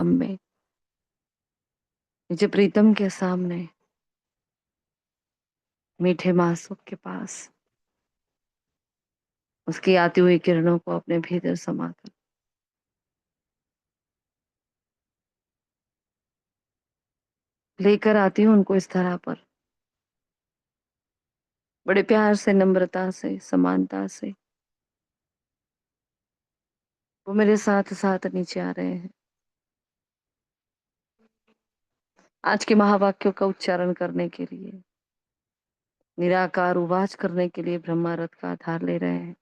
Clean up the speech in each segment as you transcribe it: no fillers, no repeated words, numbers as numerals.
में, निज प्रीतम के सामने, मीठे मासूम के पास, उसकी आती हुई किरणों को अपने भीतर समाकर लेकर आती हूँ उनको इस तरह पर, बड़े प्यार से, नम्रता से, समानता से। वो मेरे साथ साथ नीचे आ रहे हैं आज के महावाक्यों का उच्चारण करने के लिए, निराकार उवाच करने के लिए ब्रह्मारथ का आधार ले रहे हैं।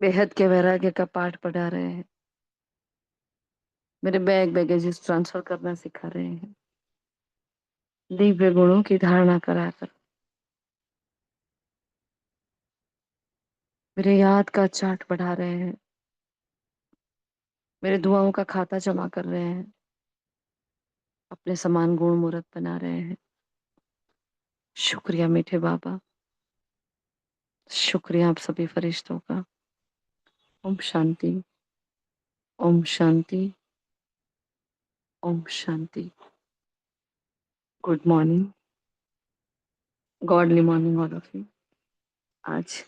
बेहद के वैराग्य का पाठ पढ़ा रहे हैं, मेरे बैग बैगेजेस ट्रांसफर करना सिखा रहे हैं, दिव्य गुणों की धारणा कराकर मेरे याद का चार्ट बढ़ा रहे हैं, मेरे दुआओं का खाता जमा कर रहे हैं, अपने समान गुण मूर्त बना रहे हैं। शुक्रिया मीठे बाबा, शुक्रिया आप सभी फरिश्तों का। ओम शांति, ओम शांति, ओम शांति। Good morning, godly morning all of you. आज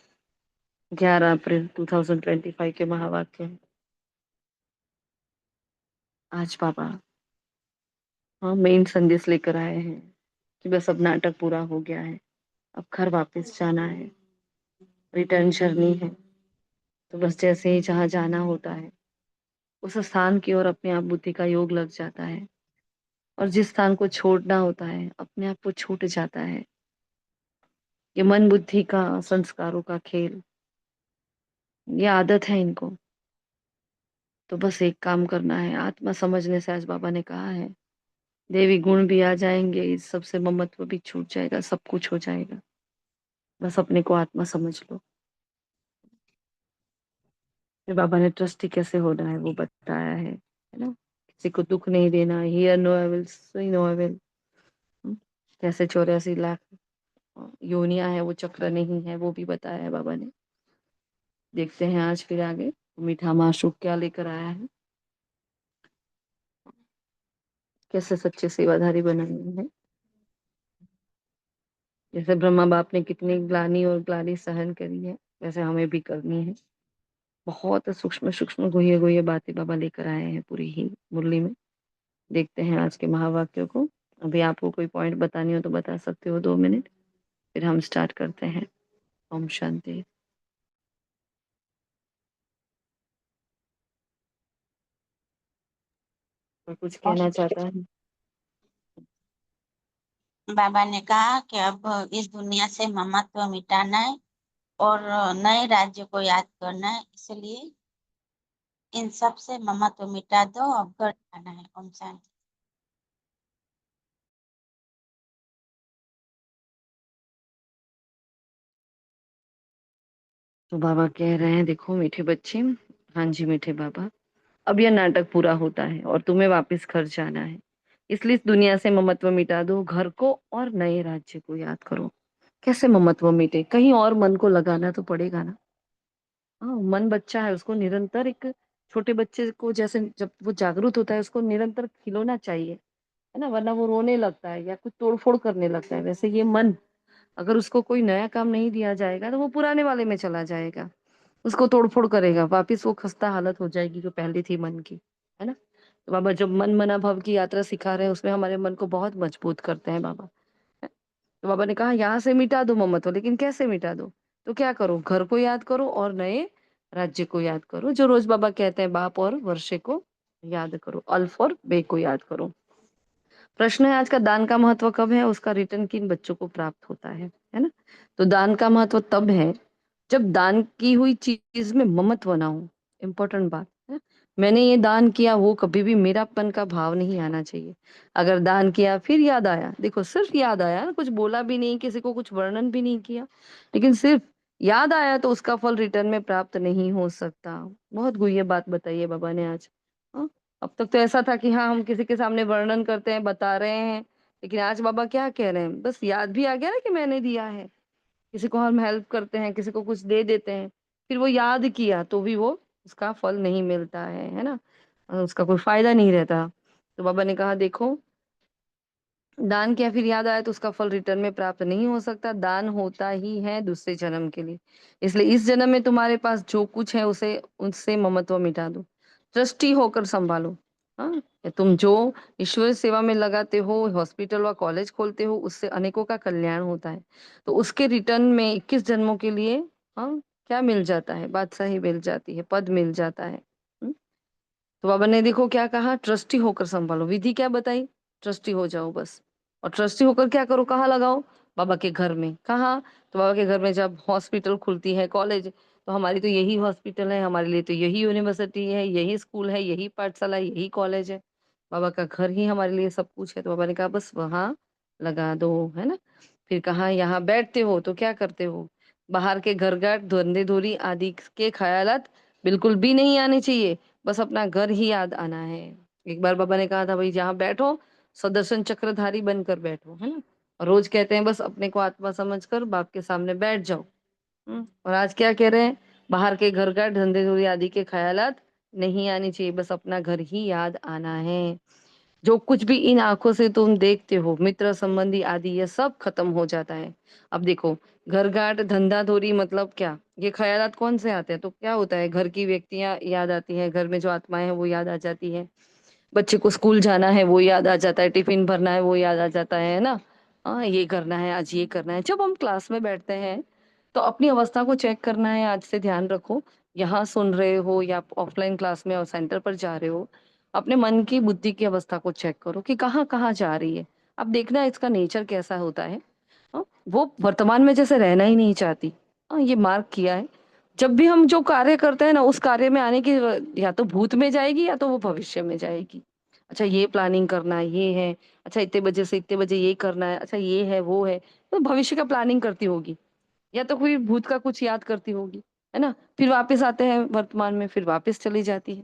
11 अप्रैल 2025 के महावाक्य हैं। आज बाबा हाँ मेन संदेश लेकर आए हैं कि बस अब नाटक पूरा हो गया है, अब घर वापस जाना है, रिटर्न जर्नी है। तो बस जैसे ही जहाँ जाना होता है उस स्थान की ओर अपने आप बुद्धि का योग लग जाता है, और जिस स्थान को छोड़ना होता है अपने आप वो छूट जाता है। ये मन बुद्धि का, संस्कारों का खेल, ये आदत है इनको। तो बस एक काम करना है, आत्मा समझने से आज बाबा ने कहा है, देवी गुण भी आ जाएंगे, इस सबसे ममत्व भी छूट जाएगा, सब कुछ हो जाएगा। बस अपने को आत्मा समझ लो। फिर बाबा ने ट्रस्टी कैसे होना है वो बताया है ना। किसी को दुख नहीं देना, hear no evil see no evil. कैसे 84 लाख योनियां है, वो चक्र नहीं है, वो भी बताया है बाबा ने। देखते हैं आज फिर आगे मीठा माशूक क्या लेकर आया है, कैसे सच्चे सेवाधारी बनाने हैं। जैसे ब्रह्मा बाप ने कितनी ग्लानी और ग्लानी सहन करी है, वैसे हमें भी करनी है। बहुत सूक्ष्म सूक्ष्म गुह्य गुह्य बातें बाबा लेकर आए हैं पूरी ही मुरली में। देखते हैं आज के महावाक्यों को। अभी आपको कोई पॉइंट बतानी हो तो बता सकते हो, 2 मिनट, फिर हम स्टार्ट करते हैं। ओम शांति। और कुछ कहना चाहता है? बाबा ने कहा कि अब इस दुनिया से ममत्व मिटाना है और नए राज्य को याद करना है, इसलिए इन सब से ममत्व मिटा दो, अब घर जाना है। ओम शांति। तो बाबा कह रहे हैं, देखो मीठे बच्चे, हाँ जी मीठे बाबा, अब यह नाटक पूरा होता है और तुम्हें वापस घर जाना है। इसलिए इस दुनिया से ममत्व मिटा दो, घर को और नए राज्य को याद करो। कैसे ममत्व मिटे? कहीं और मन को लगाना तो पड़ेगा ना। हाँ, मन बच्चा है, उसको निरंतर, एक छोटे बच्चे को जैसे जब वो जागरूक होता है उसको निरंतर खिलौना चाहिए, है ना, वरना वो रोने लगता है या कुछ तोड़फोड़ करने लगता है। वैसे ये मन, अगर उसको कोई नया काम नहीं दिया जाएगा तो वो पुराने वाले में चला जाएगा, उसको तोड़फोड़ करेगा, वापिस वो खस्ता हालत हो जाएगी जो पहले थी मन की, है ना। तो बाबा जब मन मना भव की यात्रा सिखा रहे हैं उसमें हमारे मन को बहुत मजबूत करते हैं बाबा। तो बाबा ने कहा यहाँ से मिटा दो ममत्व, लेकिन कैसे मिटा दो? तो क्या करो, घर को याद करो और नए राज्य को याद करो। जो रोज बाबा कहते हैं, बाप और वर्षे को याद करो, अल्फ और बे को याद करो। प्रश्न है आज का, दान का महत्व कब है, उसका रिटर्न किन बच्चों को प्राप्त होता है ना। तो दान का महत्व तब है जब दान की हुई चीज में ममत्व ना हो। इम्पोर्टेंट बात है, मैंने ये दान किया, वो कभी भी मेरापन का भाव नहीं आना चाहिए। अगर दान किया फिर याद आया, देखो सिर्फ याद आया, कुछ बोला भी नहीं, किसी को कुछ वर्णन भी नहीं किया, लेकिन सिर्फ याद आया, तो उसका फल रिटर्न में प्राप्त नहीं हो सकता। बहुत गुह्य बात बताई है बाबा ने आज। हाँ? अब तक तो ऐसा था कि हाँ हम किसी के सामने वर्णन करते हैं, बता रहे हैं, लेकिन आज बाबा क्या कह रहे हैं, बस याद भी आ गया ना कि मैंने दिया है। किसी को हम हेल्प करते हैं, किसी को कुछ दे देते हैं, फिर वो याद किया तो भी वो उसका फल नहीं मिलता है ना, उसका कोई फायदा नहीं रहता। तो बाबा ने कहा देखो, दान क्या, फिर याद आया, तो उसका फल रिटर्न में प्राप्त नहीं हो सकता, दान होता ही है दूसरे जन्म के लिए। इसलिए इस जन्म में तुम्हारे पास जो कुछ है उसे, उससे ममत्व मिटा दो, ट्रस्टी होकर संभालो। हाँ, ये तुम जो ईश्वर सेवा में लगाते हो, हॉस्पिटल व कॉलेज खोलते हो, उससे अनेकों का कल्याण होता है। तो उसके रिटर्न में 21 जन्मों के लिए, हाँ, क्या मिल जाता है, बादशाही मिल जाती है, पद मिल जाता है। हम्म? तो बाबा ने देखो क्या कहा, ट्रस्टी होकर संभालो, विधि क्या बताई, ट्रस्टी हो जाओ बस। और ट्रस्टी होकर क्या करो, कहाँ लगाओ, बाबा के घर में। कहाँ, तो बाबा के घर में जब हॉस्पिटल खुलती है, कॉलेज, तो हमारी तो यही हॉस्पिटल है, हमारे लिए तो यही यूनिवर्सिटी है, यही स्कूल है, यही पाठशाला, यही कॉलेज है। बाबा का घर ही हमारे लिए सब कुछ है। तो बाबा ने कहा बस वहां लगा दो, है ना। फिर कहा यहाँ बैठते हो तो क्या करते हो, बाहर के घर गाट धंधे धोरी आदि के ख्यालात बिल्कुल भी नहीं आने चाहिए, बस अपना घर ही याद आना है। एक बार बाबा ने कहा था भाई जहाँ बैठो सुदर्शन चक्रधारी बनकर बैठो, है ना। और रोज कहते हैं बस अपने को आत्मा समझकर बाप के सामने बैठ जाओ। और आज क्या कह रहे हैं, बाहर के घर का धंधे धूरी आदि के ख्यालात नहीं आनी चाहिए, बस अपना घर ही याद आना है। जो कुछ भी इन आंखों से तुम देखते हो, मित्र संबंधी आदि, ये सब खत्म हो जाता है। अब देखो, घर गाट धंधा धोरी मतलब क्या, ये ख्यालात कौन से आते हैं, तो क्या होता है, घर की व्यक्तियां याद आती है, घर में जो आत्माएं हैं वो याद आ जाती है, बच्चे को स्कूल जाना है वो याद आ जाता है, टिफिन भरना है वो याद आ जाता है ना। हाँ, ये करना है आज, ये करना है। जब हम क्लास में बैठते हैं तो अपनी अवस्था को चेक करना है, आज से ध्यान रखो, यहाँ सुन रहे हो या ऑफलाइन क्लास में और सेंटर पर जा रहे हो, अपने मन की बुद्धि की अवस्था को चेक करो कि कहाँ कहाँ जा रही है। अब देखना इसका नेचर कैसा होता है। वो वर्तमान में जैसे रहना ही नहीं चाहती। ये मार्क किया है, जब भी हम जो कार्य करते हैं ना, उस कार्य में आने की, या तो भूत में जाएगी या तो वो भविष्य में जाएगी। अच्छा ये प्लानिंग करना है, ये है, अच्छा इतने बजे से इतने बजे ये करना है, अच्छा ये है वो है, तो भविष्य का प्लानिंग करती होगी, या तो कोई भूत का कुछ याद करती होगी, है ना। फिर वापस आते हैं वर्तमान में, फिर वापस चली जाती है।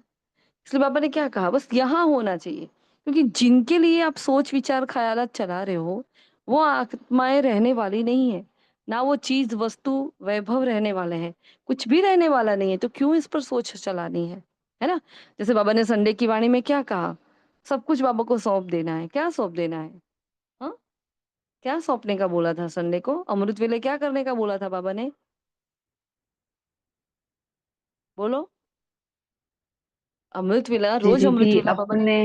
इसलिए बाबा ने क्या कहा, बस यहाँ होना चाहिए, क्योंकि जिनके लिए आप सोच विचार ख्यालात चला रहे हो, वो आत्माएं रहने वाली नहीं है, ना वो चीज वस्तु वैभव रहने वाले हैं, कुछ भी रहने वाला नहीं है, तो क्यों इस पर सोच चलानी है ना। जैसे बाबा ने संडे की वाणी में क्या कहा, सब कुछ बाबा को सौंप देना है। क्या सौंप देना है, हाँ, क्या सौंपने का बोला था संडे को, अमृत वेले क्या करने का बोला था बाबा ने, बोलो। अमृत वेला, जी रोज दीदी, अमृत वेला बाबा ने,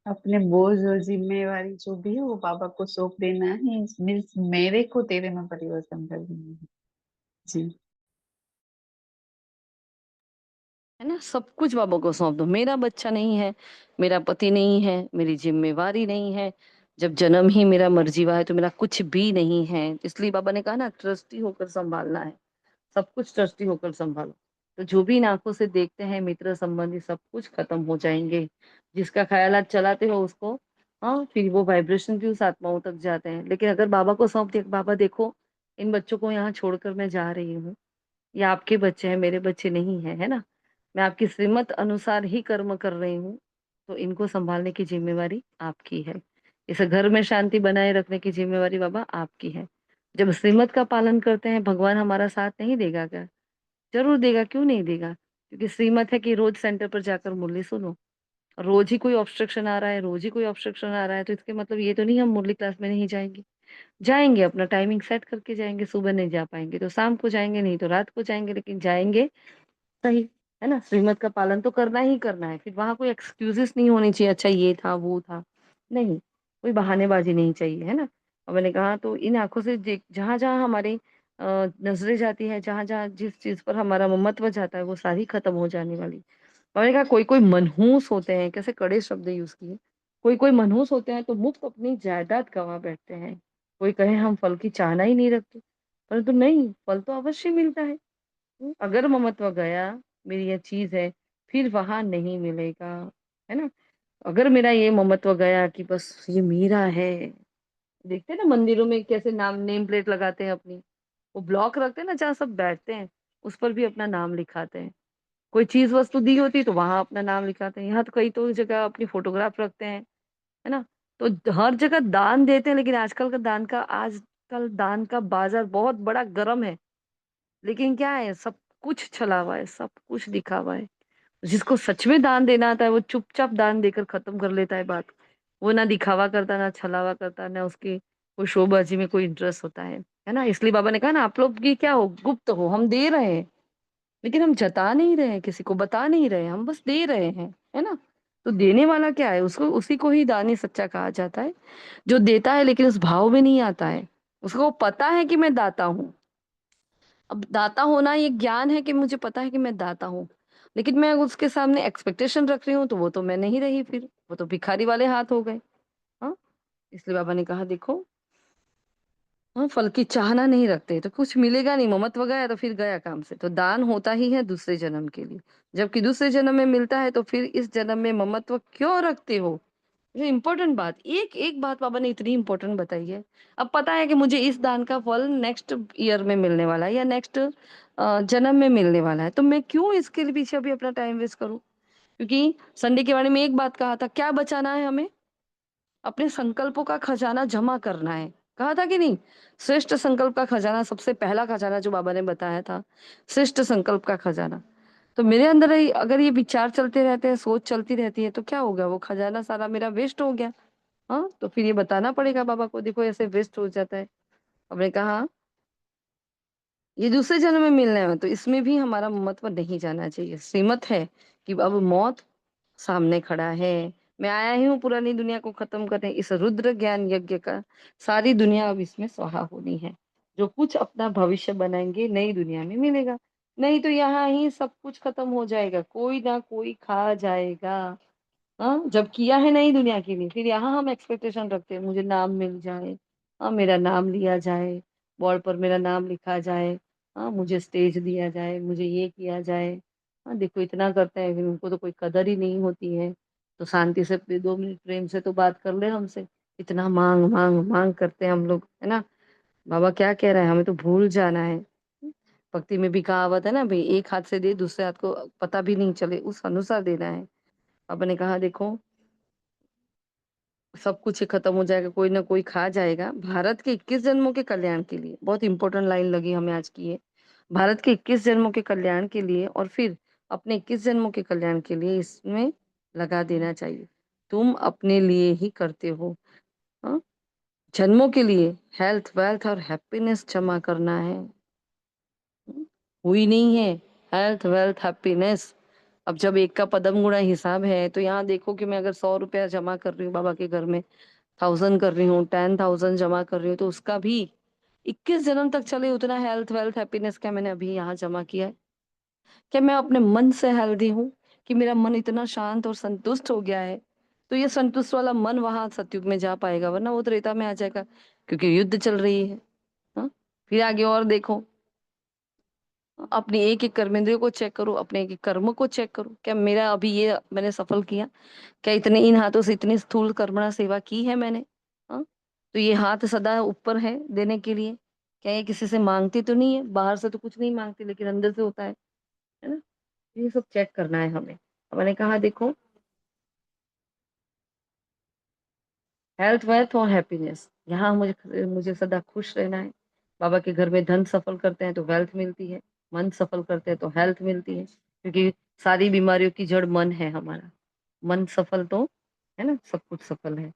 अपने अपने बोझ और जिम्मेवारी जो भी है वो बाबा को सौंप देना है, मीन्स मेरे को तेरे में परिवर्तन कर देना है। जी। है ना, सब कुछ बाबा को सौंप दो। मेरा बच्चा नहीं है, मेरा पति नहीं है, मेरी जिम्मेवारी नहीं है, जब जन्म ही मेरा मर्जी हुआ है तो मेरा कुछ भी नहीं है। इसलिए बाबा ने कहा ना, ट्रस्टी होकर संभालना है, सब कुछ ट्रस्टी होकर संभालो। तो जो भी इन आंखों से देखते हैं, मित्र संबंधी सब कुछ खत्म हो जाएंगे। जिसका ख्यालात चलाते हो उसको, हाँ, फिर वो वाइब्रेशन भी उस आत्माओं तक जाते हैं। लेकिन अगर बाबा को सौंप दिया, बाबा देखो इन बच्चों को यहाँ छोड़कर मैं जा रही हूँ, ये आपके बच्चे हैं, मेरे बच्चे नहीं है ना, मैं आपकी श्रीमत अनुसार ही कर्म कर रही हूँ, तो इनको संभालने की जिम्मेवारी आपकी है। इस घर में शांति बनाए रखने की जिम्मेवारी बाबा आपकी है। जब श्रीमत का पालन करते हैं, भगवान हमारा साथ नहीं देगा क्या, जरूर देगा, क्यों नहीं देगा। क्योंकि श्रीमत है कि रोज सेंटर पर जाकर मुरली सुनो, रोज ही कोई ऑब्स्ट्रक्शन आ रहा है, रोज ही कोई ऑब्स्ट्रक्शन आ रहा है, तो इसके मतलब ये तो नहीं हम मुरली क्लास में नहीं जाएंगे। जाएंगे, अपना टाइमिंग सेट करके जाएंगे, सुबह नहीं जा पाएंगे तो शाम को जाएंगे, नहीं तो रात को जाएंगे, लेकिन जाएंगे सही, है ना। श्रीमत का पालन तो करना ही करना है, फिर वहां कोई एक्सक्यूजेस नहीं होनी चाहिए, अच्छा ये था वो था, नहीं, कोई बहानेबाजी नहीं चाहिए, है ना। और मैंने कहा तो इन आंखों से देख, जहां जहां हमारी नजरें जाती है, जहां जहां जिस चीज पर हमारा ममत्व जाता है, वो सारी खत्म हो जाने वाली। और मैंने कहा कोई कोई मनहूस होते हैं, कैसे कड़े शब्द यूज किए, कोई कोई मनहूस होते हैं तो मुफ्त अपनी जायदाद गंवा बैठते हैं। कोई कहे हम फल की चाहना ही नहीं रखते, परंतु नहीं, फल तो अवश्य मिलता है। अगर ममत्व गया, मेरी ये चीज है, फिर वहां नहीं मिलेगा, है ना। अगर मेरा ये ममत्व गया कि बस ये मेरा है, देखते हैं ना मंदिरों में कैसे नाम नेम प्लेट लगाते हैं अपनी, वो ब्लॉक रखते हैं ना जहाँ सब बैठते हैं, उस पर भी अपना नाम लिखाते हैं। कोई चीज वस्तु दी होती है तो वहां अपना नाम लिखाते हैं, यहाँ तो कई तो जगह अपनी फोटोग्राफ रखते हैं, है ना। तो हर जगह दान देते हैं, लेकिन आजकल दान का बाजार बहुत बड़ा गर्म है। लेकिन क्या है, सब कुछ छलावा है, सब कुछ दिखावा है। जिसको सच में दान देना आता है वो चुपचाप दान देकर खत्म कर लेता है बात। वो ना दिखावा करता, ना छलावा करता, ना उसकी कोई शोबाजी में कोई इंटरेस्ट होता है ना। इसलिए बाबा ने कहा ना, आप लोग की क्या हो, गुप्त हो, हम दे रहे हैं लेकिन हम जता नहीं रहे हैं, किसी को बता नहीं रहे हैं, हम बस दे रहे हैं, है ना। तो देने वाला क्या है, उसको उसी को ही दानी सच्चा कहा जाता है, जो देता है लेकिन उस भाव में नहीं आता है। उसको पता है कि मैं दाता हूँ। अब दाता होना ये ज्ञान है कि मुझे पता है कि मैं दाता हूँ, लेकिन मैं उसके सामने एक्सपेक्टेशन रख रही हूँ तो वो तो मैं नहीं रही, फिर वो तो भिखारी वाले हाथ हो गए। हाँ, इसलिए बाबा ने कहा देखो, हाँ, फल की चाहना नहीं रखते तो कुछ मिलेगा नहीं, ममत्व गया तो फिर गया काम से। तो दान होता ही है दूसरे जन्म के लिए, जबकि दूसरे जन्म में मिलता है, तो फिर इस जन्म में ममत्व क्यों रखते हो। ये इंपॉर्टेंट बात, एक एक बात बाबा ने इतनी इंपॉर्टेंट बताई है। अब पता है कि मुझे इस दान का फल नेक्स्ट ईयर में मिलने वाला है या नेक्स्ट जन्म में मिलने वाला है, तो मैं क्यों इसके लिए पीछे अभी अपना टाइम वेस्ट करूं। क्योंकि संडे के बारे में एक बात कहा था, क्या बचाना है हमें, अपने संकल्पों का खजाना जमा करना है, कहा था कि नहीं। श्रेष्ठ संकल्प का खजाना, सबसे पहला खजाना जो बाबा ने बताया था, श्रेष्ठ संकल्प का खजाना। तो मेरे अंदर ही अगर ये विचार चलते रहते हैं, सोच चलती रहती है, तो क्या हो गया, वो खजाना सारा मेरा वेस्ट हो गया। हाँ, तो फिर ये बताना पड़ेगा बाबा को, देखो ऐसे वेस्ट हो जाता है। हमने कहा ये दूसरे जन्म में मिलने में, तो इसमें भी हमारा महत्व नहीं जाना चाहिए। श्रीमत है कि अब मौत सामने खड़ा है, मैं आया ही हूँ पुरानी दुनिया को खत्म करने, इस रुद्र ज्ञान यज्ञ का सारी दुनिया अब इसमें स्वाहा होनी है। जो कुछ अपना भविष्य बनाएंगे नई दुनिया में मिलेगा, नहीं तो यहाँ ही सब कुछ खत्म हो जाएगा, कोई ना कोई खा जाएगा। हाँ, जब किया है नई दुनिया के लिए, फिर यहाँ हम एक्सपेक्टेशन रखते हैं मुझे नाम मिल जाए, हाँ मेरा नाम लिया जाए, वॉल पर मेरा नाम लिखा जाए, हाँ मुझे स्टेज दिया जाए, मुझे ये किया जाए। हाँ देखो इतना करते हैं, फिर उनको तो कोई कदर ही नहीं होती है। तो शांति से 2 मिनट प्रेम से तो बात कर ले हमसे, इतना मांग मांग मांग करते हैं हम लोग, है ना। बाबा क्या कह रहा है, हमें तो भूल जाना है। भक्ति में भी कहावत है ना भाई, एक हाथ से दे दूसरे हाथ को पता भी नहीं चले, उस अनुसार देना है। बाबा ने कहा देखो, सब कुछ ही खत्म हो जाएगा, कोई ना कोई खा जाएगा, भारत के 21 जन्मों के कल्याण के लिए। बहुत इंपॉर्टेंट लाइन लगी हमें आज की ये, भारत के 21 जन्मों के कल्याण के लिए, और फिर अपने 21 जन्मों के कल्याण के लिए इसमें लगा देना चाहिए। तुम अपने लिए ही करते हो, हाँ, जन्मों के लिए हेल्थ वेल्थ और हैप्पीनेस जमा करना है। हुई नहीं है हेल्थ वेल्थ हैप्पीनेस। अब जब एक का पदम गुणा हिसाब है, तो यहाँ देखो कि मैं अगर 100 रुपया जमा कर रही हूँ बाबा के घर में, 1000 कर रही हूँ, 10,000 जमा कर रही हूँ, तो उसका भी 21 जन्म तक चले उतना हेल्थ वेल्थ हैप्पीनेस क्या मैंने अभी यहाँ जमा किया है। क्या मैं अपने मन से हेल्दी हूँ, कि मेरा मन इतना शांत और संतुष्ट हो गया है, तो ये संतुष्ट वाला मन वहां सतयुग में जा पाएगा, वरना वो त्रेता में आ जाएगा, क्योंकि युद्ध चल रही है। हाँ, फिर आगे और देखो, अपनी एक एक कर्मेंद्रियों को चेक करो, अपने एक एक कर्म को चेक करो, क्या मेरा अभी ये मैंने सफल किया, क्या इतने इन हाथों से इतनी स्थूल कर्मणा सेवा की है मैंने। हाँ, तो ये हाथ सदा ऊपर है देने के लिए, क्या ये किसी से मांगती तो नहीं है, बाहर से तो कुछ नहीं मांगती लेकिन अंदर से होता है ना। ये सब चेक करना है हमें। अब मैंने कहा देखो, हेल्थ वेल्थ और हैप्पीनेस, यहाँ मुझे मुझे सदा खुश रहना है। बाबा के घर में धन सफल करते हैं तो वेल्थ मिलती है, मन सफल करते हैं तो हेल्थ मिलती है, क्योंकि सारी बीमारियों की जड़ मन है हमारा। मन सफल तो, है ना, सब कुछ सफल है।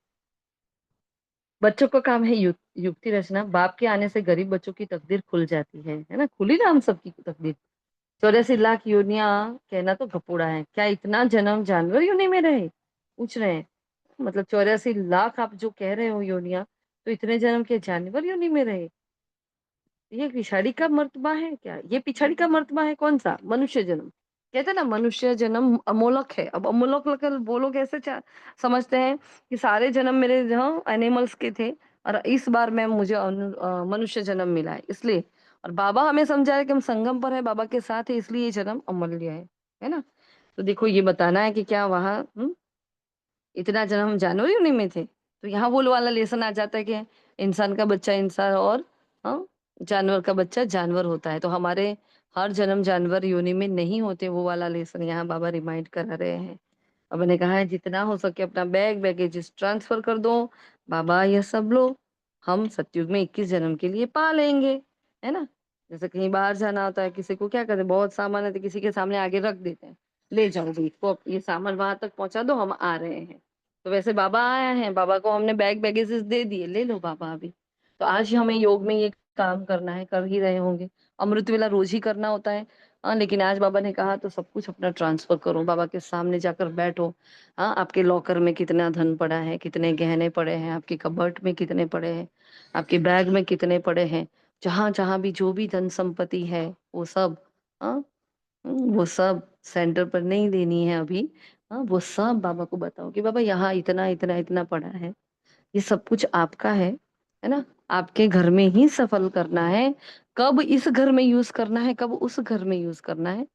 बच्चों का काम है युक्ति रचना, बाप के आने से गरीब बच्चों की तकदीर खुल जाती है ना, खुली ना हम सबकी तकदीर। 84 लाख योनिया कहना तो घपोड़ा है, क्या इतना जन्म जानवर योनि में रहे, पूछ रहे हैं। मतलब 84 लाख आप जो कह रहे हो योनिया, तो इतने जन्म के जानवर योनि में रहे, ये पिछाड़ी का मर्तबा है क्या, ये पिछाड़ी का मर्तबा है कौन सा, मनुष्य जन्म। कहते हैं ना मनुष्य जन्म अमोलक है। अब अमोलक लगकर बोलो कैसे समझते हैं कि सारे जन्म मेरे जहाँ एनिमल्स के थे, और इस बार मैं मुझे मनुष्य जन्म मिला है इसलिए। और बाबा हमें समझा है कि हम संगम पर है बाबा के साथ है, इसलिए ये जन्म अमूल्य है ना। तो देखो ये बताना है कि क्या वहाँ इतना जन्म हम जानवर ही उन्हीं में थे, तो यहाँ वो वाला लेसन आ जाता है कि इंसान का बच्चा इंसान और, हाँ, जानवर का बच्चा जानवर होता है, तो हमारे हर जन्म जानवर योनि में नहीं होते, वो वाला लेसन यहाँ बाबा रिमाइंड करा रहे हैं। अब मैंने कहा है जितना हो सके अपना बैगेजेस ट्रांसफर कर दो, बाबा ये सब लो, हम सतयुग में 21 जन्म के लिए पा लेंगे, है ना। जैसे कहीं बाहर जाना होता है, किसी को क्या करते हैं, बहुत सामान है तो किसी के सामने आगे रख देते हैं, ले जाओ भाई इसको, ये सामान वहां तक पहुंचा दो, हम आ रहे हैं। तो वैसे बाबा आया है, बाबा को हमने बैग बैगेजेस दे दिए, ले लो बाबा अभी। तो आज हमें योग में ये काम करना है, कर ही रहे होंगे। अमृत वेला रोज ही करना होता है। हाँ, लेकिन आज बाबा ने कहा तो सब कुछ अपना ट्रांसफर करो, बाबा के सामने जाकर बैठो। हाँ, आपके लॉकर में कितना धन पड़ा है, कितने गहने पड़े हैं, आपके कबर्ट में कितने पड़े हैं, आपके बैग में कितने पड़े हैं, जहां जहां भी जो भी धन संपत्ति है, वो सब, हाँ, वो सब सेंटर पर नहीं देनी है अभी। हाँ, वो सब बाबा को बताओ कि बाबा यहाँ इतना इतना इतना पड़ा है, ये सब कुछ आपका है ना। आपके घर में ही सफल करना है। कब इस घर में यूज करना है, कब उस घर में यूज करना है,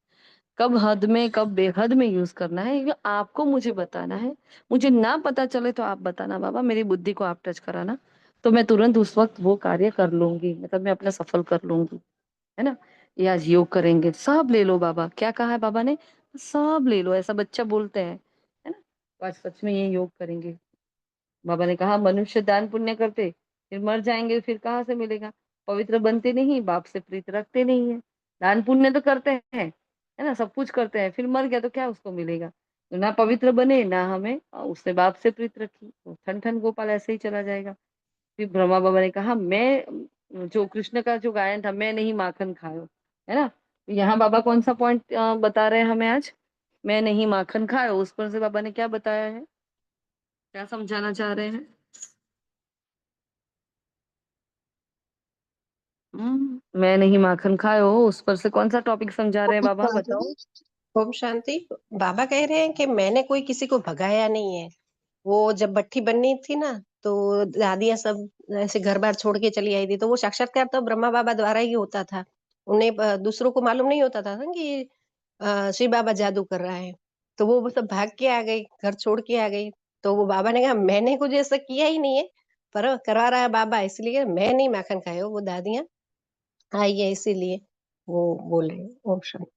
कब हद में कब बेहद में यूज करना है, ये आपको मुझे बताना है। मुझे ना पता चले तो आप बताना बाबा, मेरी बुद्धि को आप टच कराना, तो मैं तुरंत उस वक्त वो कार्य कर लूंगी, मतलब मैं अपना सफल कर लूंगी, है ना। ये आज योग करेंगे, सब ले लो बाबा, क्या कहा है बाबा ने, सब ले लो, ऐसा बच्चा बोलते हैं, है ना। तो आज सच में ये योग करेंगे। बाबा ने कहा मनुष्य दान पुण्य करते फिर मर जाएंगे, फिर कहाँ से मिलेगा, पवित्र बनते नहीं, बाप से प्रीत रखते नहीं है। दान पुण्य तो करते हैं, है ना, सब कुछ करते हैं, फिर मर गया तो क्या उसको मिलेगा। तो ना पवित्र बने ना हमें उसने बाप से प्रीत रखी, तो ठन ठन गोपाल ऐसे ही चला जाएगा। फिर ब्रह्मा बाबा ने कहा मैं, जो कृष्ण का जो गायन था, मैं नहीं माखन खायो, है ना। तो यहाँ बाबा कौन सा पॉइंट बता रहे हैं हमें आज, मैं नहीं माखन खायो, उस पर से बाबा ने क्या बताया है, क्या समझाना चाह रहे हैं। मैं नहीं माखन खायो, उस पर से कौन सा टॉपिक समझा रहे हैं बाबा, बताओ। ओम शांति। बाबा कह रहे हैं कि मैंने कोई किसी को भगाया नहीं है। वो जब भट्ठी बननी थी ना, तो दादियां सब ऐसे घर बार छोड़ के चली आई थी, तो वो साक्षात्कार तो ब्रह्मा बाबा द्वारा ही होता था। उन्हें दूसरों को मालूम नहीं होता था ना कि शिव बाबा जादू कर रहा है। तो वो सब भाग के आ गई, घर छोड़ के आ गई। तो वो बाबा ने कहा मैंने कुछ ऐसा किया ही नहीं है, पर करवा रहा है बाबा, इसलिए मैं नहीं माखन खाए। वो दादियां आई है इसीलिए वो बोल रहे हैं। ओम शांति।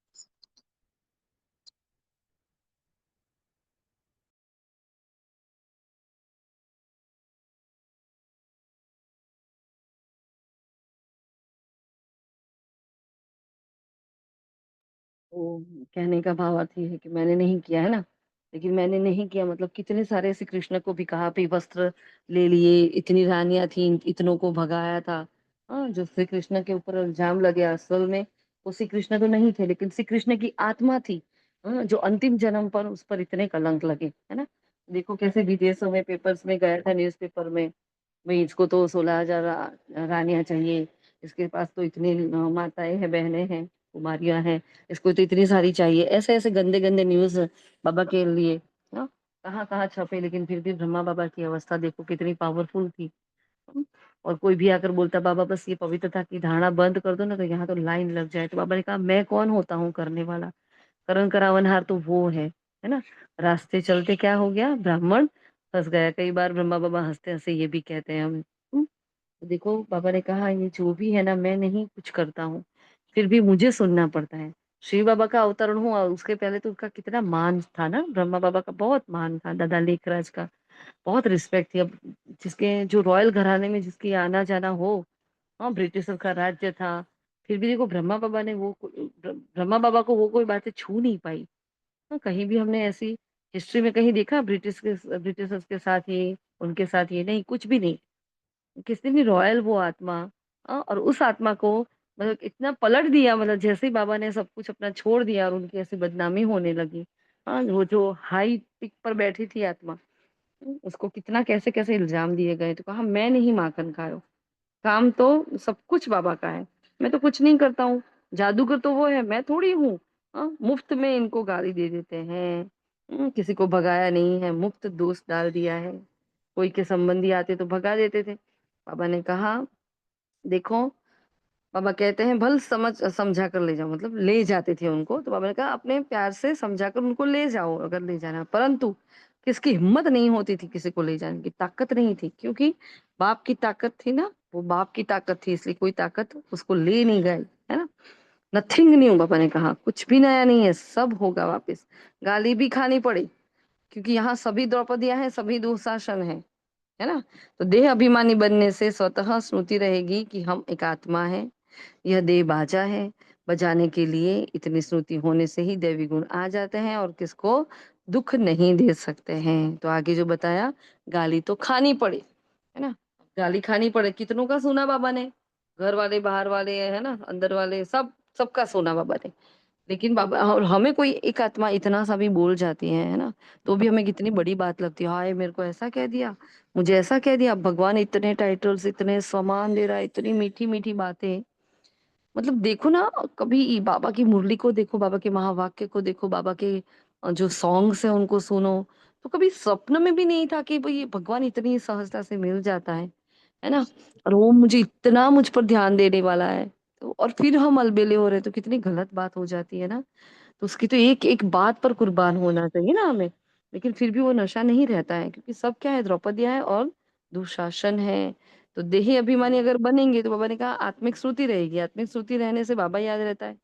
वो कहने का भाव अर्थ ये है कि मैंने नहीं किया, है ना। लेकिन मैंने नहीं किया मतलब कितने सारे श्री कृष्ण को भी कहा भी वस्त्र ले लिए, इतनी रानियां थी, इतनों को भगाया था। हाँ, जो श्री कृष्ण के ऊपर इल्जाम लगे, असल में वो श्री कृष्ण तो नहीं थे, लेकिन श्री कृष्ण की आत्मा थी। हाँ, जो अंतिम जन्म पर उस पर इतने कलंक लगे, है ना। देखो कैसे विदेशों में पेपर्स में गया था, न्यूज़पेपर में, भाई इसको तो 16,000 रानियां चाहिए, इसके पास तो इतनी माताएं हैं, बहनें हैं, कुमारियां हैं, इसको तो इतनी सारी चाहिए, ऐसे ऐसे गंदे गंदे न्यूज बाबा के लिए ना, कहाँ कहाँ छपे। लेकिन फिर भी ब्रह्मा बाबा की अवस्था देखो कितनी पावरफुल थी। हम्म, और कोई भी आकर बोलता बाबा बस ये पवित्रता की धारणा बंद कर दो ना, तो यहाँ तो लाइन लग जाए। तो बाबा ने कहा मैं कौन होता हूँ करने वाला, करण करावनहार तो वो है ना। रास्ते चलते क्या हो गया, ब्राह्मण फंस गया। कई बार ब्रह्मा बाबा हंसते हंसते ये भी कहते हैं हमें। तो देखो बाबा ने कहा ये जो भी है ना, मैं नहीं कुछ करता हूँ, फिर भी मुझे सुनना पड़ता है। शिव बाबा का अवतरण हुआ उसके पहले तो उनका कितना मान था ना, ब्रह्मा बाबा का बहुत मान था, दादा लेखराज का बहुत रिस्पेक्ट थी। अब जिसके जो रॉयल घराने में जिसकी आना जाना हो, हाँ, ब्रिटिशर का राज्य था, फिर भी देखो ब्रह्मा बाबा ने वो ब्रह्मा बाबा को वो कोई बातें छू नहीं पाई। हाँ, कहीं भी हमने ऐसी हिस्ट्री में कहीं देखा ब्रिटिशर्स के साथ ये, उनके साथ ये नहीं, कुछ भी नहीं। किसी भी रॉयल वो आत्मा, और उस आत्मा को मतलब इतना पलट दिया, मतलब जैसे ही बाबा ने सब कुछ अपना छोड़ दिया और उनकी ऐसी बदनामी होने लगी। हाँ, वो जो हाई पिक पर बैठी थी आत्मा, उसको कितना कैसे कैसे इल्जाम दिए गए, तो कहा मैं नहीं माखन खायो, काम तो सब कुछ बाबा का है, मैं तो कुछ नहीं करता हूँ, जादूगर तो वो है, मैं थोड़ी हूँ। मुफ्त में इनको गाली दे देते हैं। किसी को भगाया नहीं है, मुफ्त दोष डाल दिया है। कोई के संबंधी आते तो भगा देते थे। बाबा ने कहा देखो, बाबा कहते हैं भल समझ समझा कर ले जाओ, मतलब ले जाते थे उनको। तो बाबा ने कहा अपने प्यार से समझा कर उनको ले जाओ अगर ले जाना, परंतु किसकी हिम्मत नहीं होती थी, किसी को ले जाने की ताकत नहीं थी, क्योंकि बाप की ताकत थी ना, वो बाप की ताकत थी, इसलिए कोई ताकत उसको ले नहीं गई, है ना। नथिंग न्यू, बाबा ने कहा कुछ भी नया नहीं है, सब होगा वापस। गाली भी खानी पड़ी, क्योंकि यहाँ सभी द्रौपदियां हैं, सभी दुशासन है ना। तो देह अभिमानी बनने से स्वतः स्मृति रहेगी कि हम एक आत्मा है, यह देह बाजा है, बजाने के लिए इतनी श्रुति होने से ही दैवी गुण आ जाते हैं और किसको दुख नहीं दे सकते हैं। तो आगे जो बताया, गाली तो खानी पड़े, है ना? गाली खानी पड़े, कितनों का सुना बाबा ने, घर वाले बाहर वाले है ना, अंदर वाले, सबका सुना बाबा ने। लेकिन बाबा, और हमें कोई एक आत्मा इतना सा भी बोल जाती है ना, तो भी हमें कितनी बड़ी बात लगती है, हाय मेरे को ऐसा कह दिया, मुझे ऐसा कह दिया। भगवान इतने टाइटल्स, इतने सम्मान दे रहा है, इतनी मीठी मीठी बातें। मतलब देखो ना, कभी बाबा की मुरली को देखो, बाबा के महावाक्य को देखो, बाबा के जो सॉन्ग्स है उनको सुनो, तो कभी स्वप्न में भी नहीं था कि भाई भगवान इतनी सहजता से मिल जाता है ना? और वो मुझे इतना मुझ पर ध्यान देने वाला है, तो और फिर हम अलबेले हो रहे हैं, तो कितनी गलत बात हो जाती है ना। तो उसकी तो एक एक बात पर कुर्बान होना चाहिए ना हमें। लेकिन फिर भी वो नशा नहीं रहता है, क्योंकि सब क्या है, द्रौपदिया है और दुशासन है। तो देही अभिमानी अगर बनेंगे, तो बाबा ने कहा आत्मिक श्रुति रहेगी, आत्मिक श्रुति रहने से बाबा याद रहता है।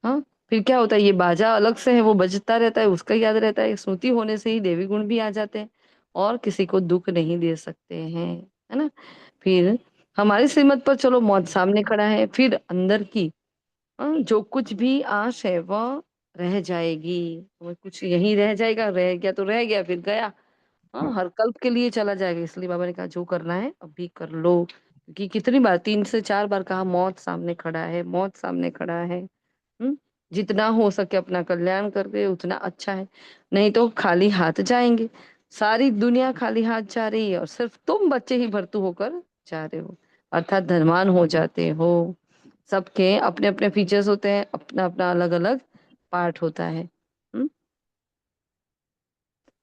हाँ, फिर क्या होता है, ये बाजा अलग से है, वो बजता रहता है, उसका याद रहता है। स्मृति होने से ही देवी गुण भी आ जाते हैं और किसी को दुख नहीं दे सकते हैं, है ना? फिर हमारी श्रीमत पर चलो मौत सामने खड़ा है, फिर अंदर की जो कुछ भी आश है वह रह जाएगी। वो कुछ यही रह जाएगा, रह गया तो रह गया, फिर गया। हाँ, हर कल्प के लिए चला जाएगा। इसलिए बाबा ने कहा जो करना है अभी कर लो, क्योंकि कितनी बार, 3 से 4 बार कहा, मौत सामने खड़ा है, मौत सामने खड़ा है। हम्म, जितना हो सके अपना कल्याण करके उतना अच्छा है, नहीं तो खाली हाथ जाएंगे। सारी दुनिया खाली हाथ जा रही है और सिर्फ तुम बच्चे ही भरतू होकर जा रहे हो, अर्थात धनवान हो जाते हो। सबके अपने अपने फीचर्स होते हैं, अपना अपना अलग अलग पार्ट होता है। हम्म,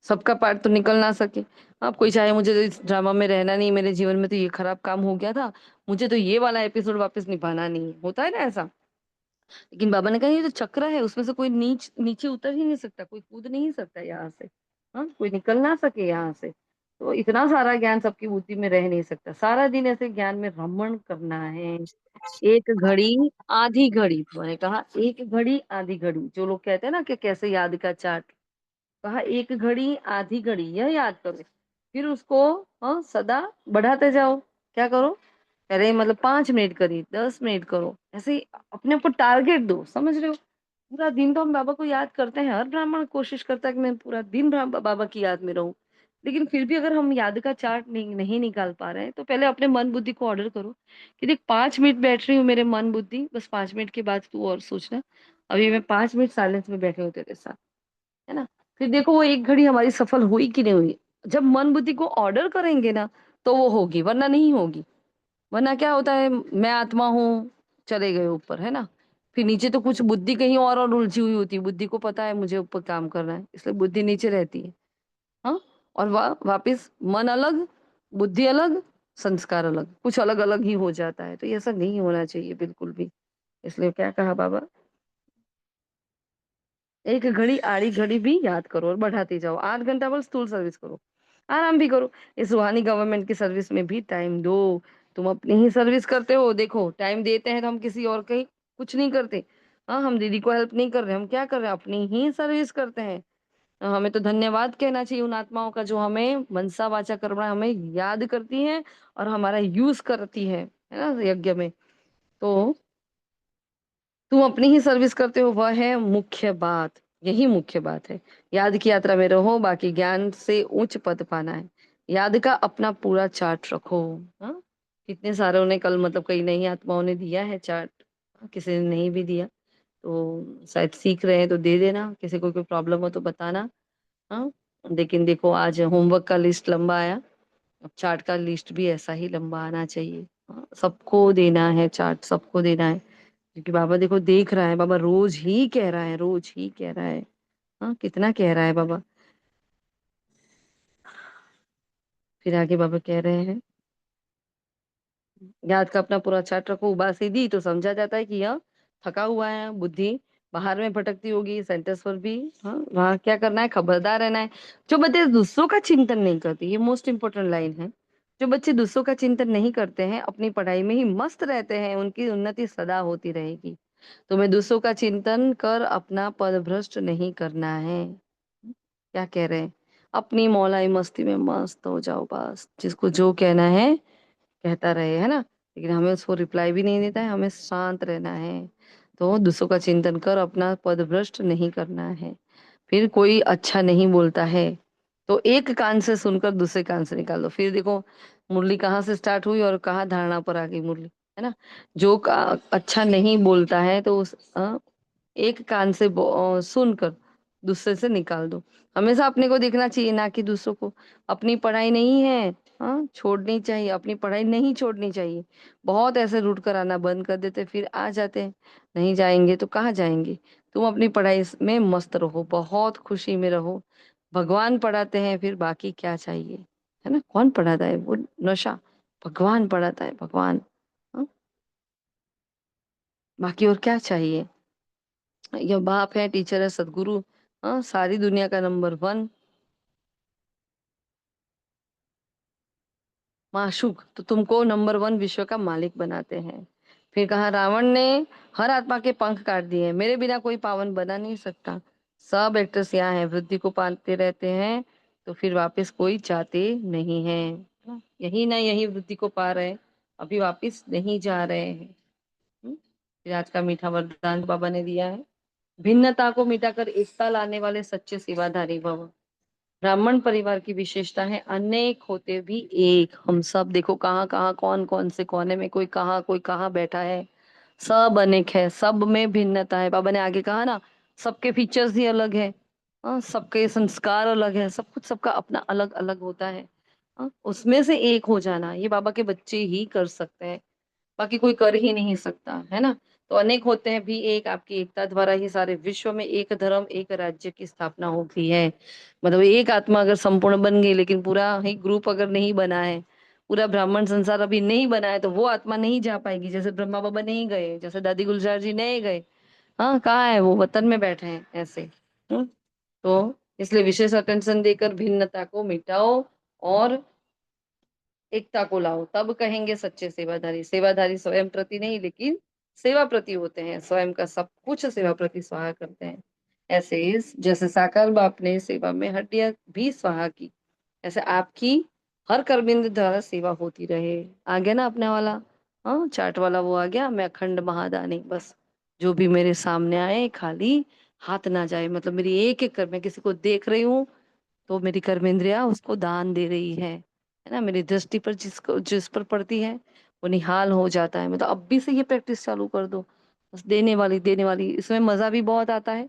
सबका पार्ट तो निकल ना सके। अब कोई चाहे मुझे तो इस ड्रामा में रहना नहीं, मेरे जीवन में तो ये खराब काम हो गया था, मुझे तो ये वाला एपिसोड वापस निभाना नहीं है, होता है ना ऐसा। लेकिन बाबा ने कहा ये जो चक्र है उसमें से कोई नीचे उतर ही नहीं सकता, कोई कूद नहीं सकता यहाँ से। हाँ, कोई निकल ना सके यहाँ से। तो इतना सारा ज्ञान सबकी बुद्धि में रह नहीं सकता, सारा दिन ऐसे ज्ञान में रमण करना है। एक घड़ी आधी घड़ी, मैंने कहा एक घड़ी आधी घड़ी, जो लोग कहते हैं ना कि कैसे याद का चार्ट, कहा एक घड़ी आधी घड़ी यह याद करो, फिर उसको सदा बढ़ाते जाओ। क्या करो, अरे मतलब 5 मिनट करी, 10 मिनट करो, ऐसे ही अपने ऊपर टारगेट दो, समझ रहे हो? पूरा दिन तो हम बाबा को याद करते हैं, हर ब्राह्मण कोशिश करता है कि मैं पूरा दिन बाबा की याद में रहूं। लेकिन फिर भी अगर हम याद का चार्ट नहीं निकाल पा रहे हैं, तो पहले अपने मन बुद्धि को ऑर्डर करो कि देख 5 मिनट बैठ रही हूँ मेरे मन बुद्धि, बस 5 मिनट के बाद तू और सोचना। अभी मैं 5 मिनट साइलेंस में बैठे हूँ तेरे साथ, है ना? फिर देखो वो एक घड़ी हमारी सफल हुई कि नहीं हुई। जब मन बुद्धि को ऑर्डर करेंगे ना, तो वो होगी, वरना नहीं होगी। वरना क्या होता है, मैं आत्मा हूँ, चले गए ऊपर, है ना? फिर नीचे तो कुछ बुद्धि कहीं और उलझी हुई होती है, बुद्धि को पता है मुझे ऊपर काम करना है, इसलिए बुद्धि नीचे रहती है। हाँ, और वापिस मन अलग, बुद्धि अलग, संस्कार अलग, कुछ अलग अलग ही हो जाता है। तो ये ऐसा नहीं होना चाहिए बिल्कुल भी। इसलिए क्या कहा बाबा, एक घड़ी आड़ी घड़ी भी याद करो और बढ़ाते जाओ, 8 घंटा बस स्थूल सर्विस करो, आराम भी करो। इस रूहानी गवर्नमेंट की सर्विस में भी टाइम दो। तुम अपनी ही सर्विस करते हो, देखो टाइम देते हैं तो हम किसी और के कुछ नहीं करते। हाँ, हम दीदी को हेल्प नहीं कर रहे, हम क्या कर रहे हैं, अपनी ही सर्विस करते हैं। हमें तो धन्यवाद कहना चाहिए उन आत्माओं का जो हमें मनसा वाचा कर्मणा हमें याद करती हैं और हमारा यूज करती है ना, यज्ञ में। तो तुम अपनी ही सर्विस करते हो, वह है मुख्य बात, यही मुख्य बात है। याद की यात्रा में रहो, बाकी ज्ञान से उच्च पद पाना है। याद का अपना पूरा चार्ट रखो। हाँ, कितने सारों ने कल, मतलब कई नई आत्माओं ने दिया है चार्ट, किसी ने नहीं भी दिया, तो शायद सीख रहे हैं तो दे देना, किसी को कोई प्रॉब्लम हो तो बताना। हाँ, लेकिन देखो आज होमवर्क का लिस्ट लंबा आया, अब चार्ट का लिस्ट भी ऐसा ही लंबा आना चाहिए। हाँ, सबको देना है चार्ट, सबको देना है, क्योंकि बाबा देखो देख रहा है, बाबा रोज ही कह रहा है, रोज ही कह रहा है। हाँ, कितना कह रहा है बाबा। फिर आगे बाबा कह रहे हैं, याद का अपना पूरा चार्ट रखो। उबासी दी तो समझा जाता है कि यह थका हुआ है, बुद्धि बाहर में भटकती होगी, सेंटर्स पर भी। हाँ, वहाँ क्या करना है, खबरदार रहना है। जो बच्चे दूसरों का चिंतन नहीं करते, ये मोस्ट इंपोर्टेंट लाइन है, जो बच्चे दूसरों का चिंतन नहीं करते हैं, अपनी पढ़ाई में ही मस्त रहते हैं, उनकी उन्नति सदा होती रहेगी। तुम्हें दूसरों का चिंतन कर अपना पद भ्रष्ट नहीं करना है। क्या कह रहे हैं, अपनी मौलाई मस्ती में मस्त हो जाओ, बस जिसको जो कहना है कहता रहे, है ना? लेकिन हमें उसको रिप्लाई भी नहीं देता है, हमें शांत रहना है। तो दूसरों का चिंतन कर, अपना पद भ्रष्ट नहीं करना है। फिर कोई अच्छा नहीं बोलता है तो एक कान से सुनकर दूसरे कान से निकाल दो। फिर देखो मुरली कहाँ से स्टार्ट हुई और कहाँ धारणा पर आ गई मुरली, है ना। जो अच्छा नहीं बोलता है तो उस एक कान से सुनकर दूसरे से निकाल दो। हमेशा अपने को देखना चाहिए, ना कि दूसरों को। अपनी पढ़ाई नहीं है, हाँ, छोड़नी चाहिए, अपनी पढ़ाई नहीं छोड़नी चाहिए। बहुत ऐसे रूट कर आना बंद कर देते, फिर आ जाते हैं। नहीं जाएंगे तो कहाँ जाएंगे। तुम अपनी पढ़ाई में मस्त रहो, बहुत खुशी में रहो। भगवान पढ़ाते हैं, फिर बाकी क्या चाहिए, है ना। कौन पढ़ाता है, वो नशा, भगवान पढ़ाता है, भगवान। हाँ? बाकी और क्या चाहिए। या बाप है, टीचर है, सदगुरु, हाँ, सारी दुनिया का नंबर वन माशूक, तो तुमको नंबर वन विश्व का मालिक बनाते हैं। फिर कहा रावण ने हर आत्मा के पंख काट दिए, मेरे बिना कोई पावन बना नहीं सकता। सब एक्टर्स यहाँ हैं, वृद्धि को पाते रहते हैं तो फिर वापस कोई जाते नहीं है ना? यही ना, यही वृद्धि को पा रहे हैं, अभी वापस नहीं जा रहे हैं। फिर आज का मीठा वरदान बाबा ने दिया है, भिन्नता को मिटाकर एकता लाने वाले सच्चे सेवाधारी भव। ब्राह्मण परिवार की विशेषता है अनेक होते भी एक। हम सब देखो कहाँ कहाँ, कौन कौन से कोने में, कोई कहाँ बैठा है। सब अनेक है, सब में भिन्नता है। बाबा ने आगे कहा ना, सबके फीचर्स ही अलग है। हाँ, सबके संस्कार अलग है, सब कुछ सबका अपना अलग अलग होता है। हाँ, उसमें से एक हो जाना ये बाबा के बच्चे ही कर सकते हैं, बाकी कोई कर ही नहीं सकता, है ना। तो अनेक होते हैं भी एक, आपकी एकता द्वारा ही सारे विश्व में एक धर्म एक राज्य की स्थापना होती है। मतलब एक आत्मा अगर संपूर्ण बन गई, लेकिन पूरा ही ग्रुप अगर नहीं बना है, पूरा ब्राह्मण संसार अभी नहीं बना है, तो वो आत्मा नहीं जा पाएगी। जैसे ब्रह्मा बाबा नहीं गए, जैसे दादी गुलजार जी नहीं गए, हाँ, कहाँ है वो, वतन में बैठे हैं ऐसे। हम्म, तो इसलिए विशेष अटेंशन देकर भिन्नता को मिटाओ और एकता को लाओ, तब कहेंगे सच्चे सेवाधारी। सेवाधारी स्वयं प्रति नहीं, लेकिन सेवा प्रति होते हैं, स्वयं का सब कुछ सेवा प्रति स्वाहा करते हैं। ऐसे जैसे साकार बाप ने सेवा में हड्डियां भी स्वाहा की, ऐसे आपकी हर कर्मिंद द्वारा सेवा होती रहे। आ गया ना अपने वाला, हाँ, चाट वाला वो आ गया, मैं अखंड महादानी। बस जो भी मेरे सामने आए खाली हाथ ना जाए, मतलब मेरी एक एक कर, मैं किसी को देख रही हूँ तो मेरी कर्मेंद्रिया उसको दान दे रही है ना। मेरी दृष्टि पर जिसको जिस पर पड़ती है वो निहाल हो जाता है। मतलब अब भी से ये प्रैक्टिस चालू कर दो, बस देने वाली देने वाली। इसमें मजा भी बहुत आता है,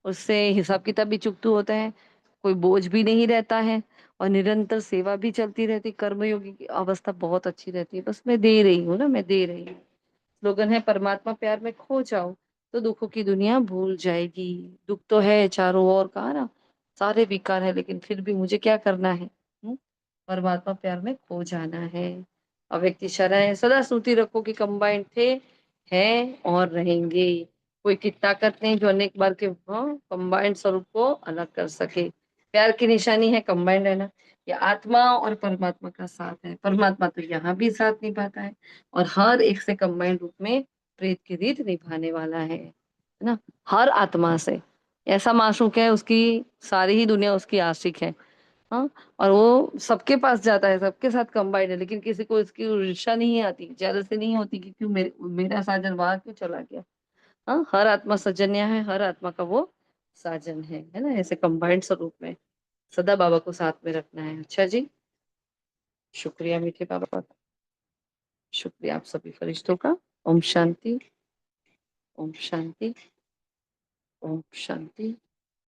उससे हिसाब किताब भी चुकतू होता है, कोई बोझ भी नहीं रहता है, और निरंतर सेवा भी चलती रहती। कर्मयोगी की अवस्था बहुत अच्छी रहती है। बस मैं दे रही हूँ ना, मैं दे रही हूँ। स्लोगन है, परमात्मा प्यार में खो जाओ तो दुखों की दुनिया भूल जाएगी। दुख तो है चारों ओर, कहा ना, सारे विकार है, लेकिन फिर भी मुझे क्या करना है, परमात्मा प्यार में खो जाना है। अव्यक्ति शरण सदा स्मृति रखो कि कंबाइंड थे, हैं और रहेंगे। कोई की ताकत नहीं जो अनेक बार के कंबाइंड स्वरूप को अलग कर सके। प्यार की निशानी है कंबाइंड रहना। ये आत्मा और परमात्मा का साथ है। परमात्मा तो यहाँ भी साथ निभाता है और हर एक से कंबाइंड रूप में प्रेत की रीत निभाने वाला है ना। हर आत्मा से ऐसा माशूक है, उसकी सारी ही दुनिया उसकी आशिक है। हाँ, और वो सबके पास जाता है, सबके साथ कंबाइंड है, लेकिन किसी को इसकी ईर्ष्या नहीं आती, जेलसी नहीं होती कि क्यों मेरा साजन वहां क्यों चला गया। हाँ, हर आत्मा सजन्य है, हर आत्मा का वो साजन है ना। ऐसे कंबाइंड स्वरूप में सदा बाबा को साथ में रखना है। अच्छा जी, शुक्रिया मीठे बाबा का, शुक्रिया आप सभी फरिश्तों का। ओम शांति, ओम शांति, ओम शांति।